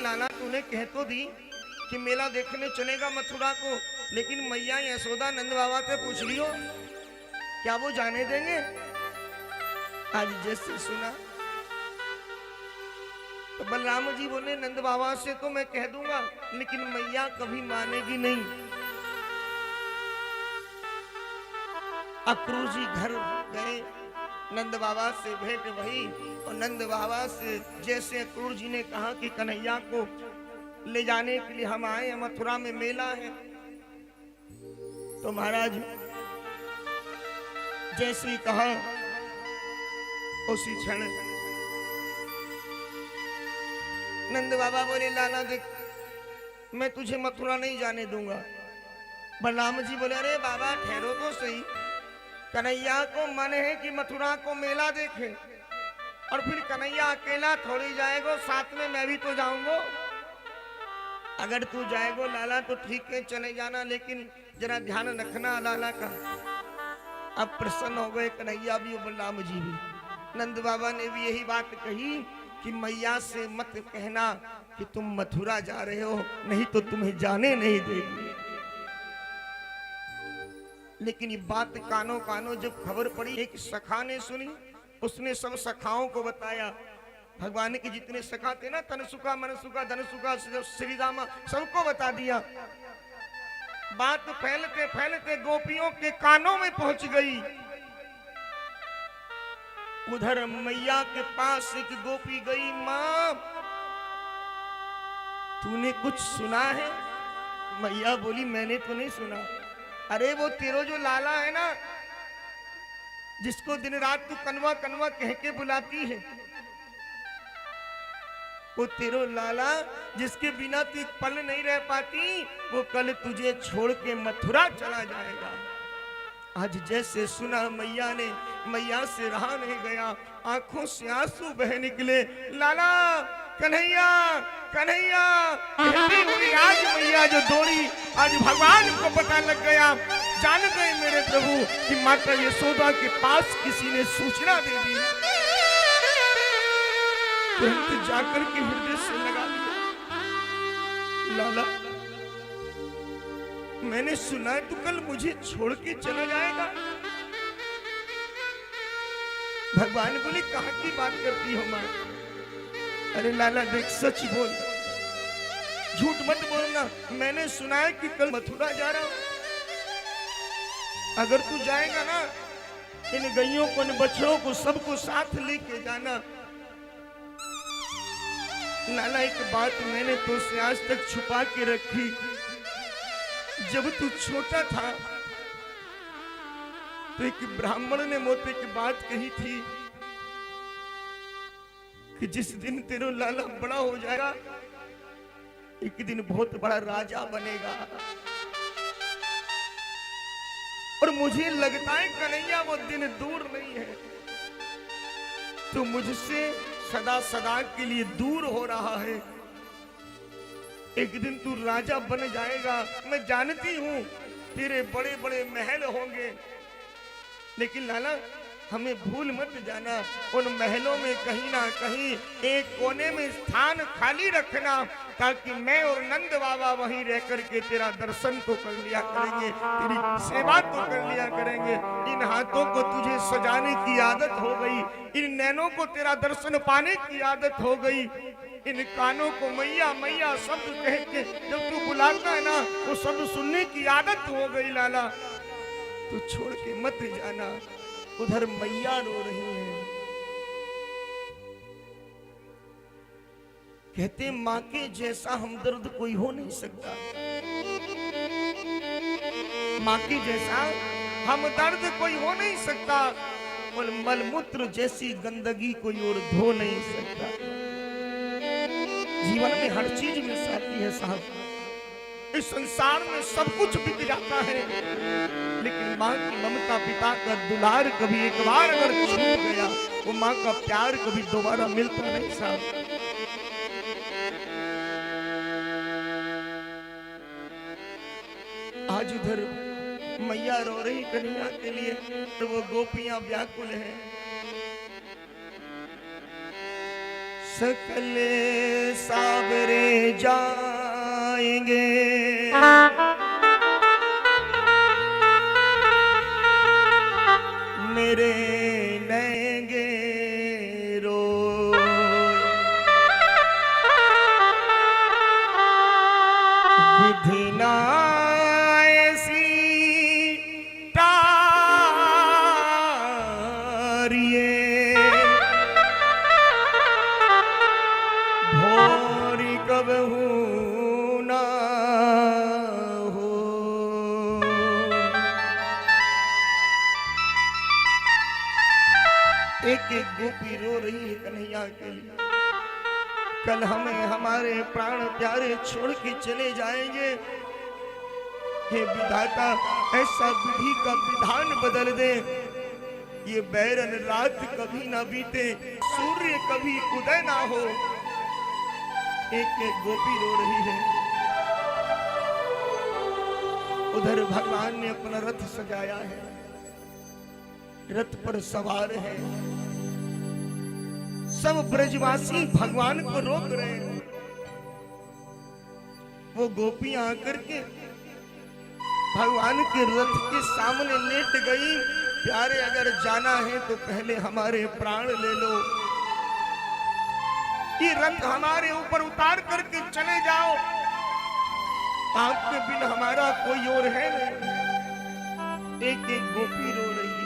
लाला तूने कह तो दी कि मेला देखने चलेगा मथुरा को, लेकिन मैया यशोदा नंद बाबा से पूछ लियो, क्या वो जाने देंगे? आज जैसे सुना तो बलराम जी बोले, नंद बाबा से तो मैं कह दूंगा, लेकिन मैया कभी मानेगी नहीं। अक्रूर जी घर गए, नंद बाबा से भेंट भई और नंद बाबा से जैसे अक्रूर जी ने कहा कि कन्हैया को ले जाने के लिए हम आए, मथुरा में मेला है, तो महाराज जैसे ही कहा उसी क्षण नंद बाबा बोले, लाला देख मैं तुझे मथुरा नहीं जाने दूंगा। बलराम जी बोले, अरे बाबा ठहरो तो सही, कन्हैया को मन है कि मथुरा को मेला देखे, और फिर कन्हैया अकेला थोड़ी जाएगो, साथ में मैं भी तो जाऊंगा। अगर तू जाएगो लाला तो ठीक है, चले जाना, लेकिन जरा ध्यान रखना लाला का। अब प्रसन्न हो गए कन्हैया भी और बलराम जी भी। नंद बाबा ने भी यही बात कही कि मैया से मत कहना कि तुम मथुरा जा रहे हो, नहीं तो तुम्हें जाने नहीं देगी। लेकिन ये बात कानों कानों जब खबर पड़ी, एक सखा ने सुनी, उसने सब सखाओं को बताया। भगवान के जितने सखा थे ना, तनसुका, मनसुका, धनसुका, श्रीदामा, सबको बता दिया। बात फैलते फैलते गोपियों के कानों में पहुंच गई। उधर मैया के पास एक गोपी गई, मां तूने कुछ सुना है? मैया बोली, मैंने तो नहीं सुना। अरे वो तेरो जो लाला है ना, जिसको दिन रात तू कनवा कनवा कह के बुलाती है, वो तेरो लाला जिसके बिना तू एक पल नहीं रह पाती, वो कल तुझे छोड़ के मथुरा चला जाएगा। आज जैसे सुना मैया ने, मैया से रहा नहीं गया, आंखों से आंसू बह निकले। लाला, कन्हैया, कन्हैया कहती हुई आज मैया जो दौड़ी, आज भगवान को पता लग गया, जान गए मेरे प्रभु कि माता यशोदा के पास किसी ने सूचना दे दी। तुरंत जाकर के हृदय से लगा लिया, लाला मैंने सुना है तू कल मुझे छोड़ के चला जाएगा। भगवान बोले, कहां की बात करती हो मां? अरे लाला देख, सच बोल, झूठ मत बोलना। मैंने सुना है कि कल मथुरा जा रहा हूं। अगर तू जाएगा ना, इन गैयों को, इन बछड़ों को, सबको साथ लेके जाना। लाला एक बात मैंने तो से आज तक छुपा के रखी। जब तू छोटा था तो एक ब्राह्मण ने मोते की बात कही थी कि जिस दिन तेरा लाला बड़ा हो जाएगा, एक दिन बहुत बड़ा राजा बनेगा। और मुझे लगता है कन्हैया वो दिन दूर नहीं है, तो मुझसे सदा सदा के लिए दूर हो रहा है। एक दिन तू राजा बन जाएगा। मैं जानती हूं तेरे बड़े बड़े महल होंगे, लेकिन लाला हमें भूल मत जाना। उन महलों में कहीं ना कहीं एक कोने में स्थान खाली रखना, ताकि मैं और नंद बाबा वहीं रह करके तेरा दर्शन तो कर लिया करेंगे, तेरी सेवा तो कर लिया करेंगे। इन हाथों को तुझे सजाने की आदत हो गई, इन नैनों को तेरा दर्शन पाने की आदत हो गई, इन कानों को मैया मैया शब्द कह के जब तू बुलाता है ना, वो शब्द सुनने की आदत हो गई। लाला तू छोड़ के मत जाना। उधर मैया रो रही है, कहते माँ के जैसा हमदर्द कोई हो नहीं सकता, माँ के जैसा हमदर्द कोई हो नहीं सकता, और मलमूत्र जैसी गंदगी कोई और धो नहीं सकता। जीवन में हर चीज मिल सकती है साहब, इस संसार में सब कुछ बिक जाता है, लेकिन माँ की ममता, पिता का दुलार कभी एक बार अगर छूट गया, वो माँ का प्यार कभी दोबारा मिलता नहीं साहब। आज उधर मैया रो रही कन्हैया के लिए, तो वो गोपियां व्याकुल हैं। सकल सावरे जाएंगे, मेरे नैंगे रोए। विधि ना ऐसी टारिए, भोरी कब हूँ ना हो। एक एक गोपी रो रही है कन्हैया के लिए। कल हमें हमारे प्राण प्यारे छोड़ के चले जाएंगे। हे विधाता, ऐसा विधि का विधान बदल दे। ये बैरन रात कभी ना बीते, सूर्य कभी उदय ना हो। एक एक गोपी रो रही है। उधर भगवान ने अपना रथ सजाया है, रथ पर सवार है। सब ब्रजवासी भगवान को रोक रहे हैं। वो गोपियां आकर के भगवान के रथ के सामने लेट गई। प्यारे, अगर जाना है तो पहले हमारे प्राण ले लो। ये रथ हमारे ऊपर उतार करके चले जाओ। आपके बिन हमारा कोई और है नहीं। एक एक गोपी रो रही है।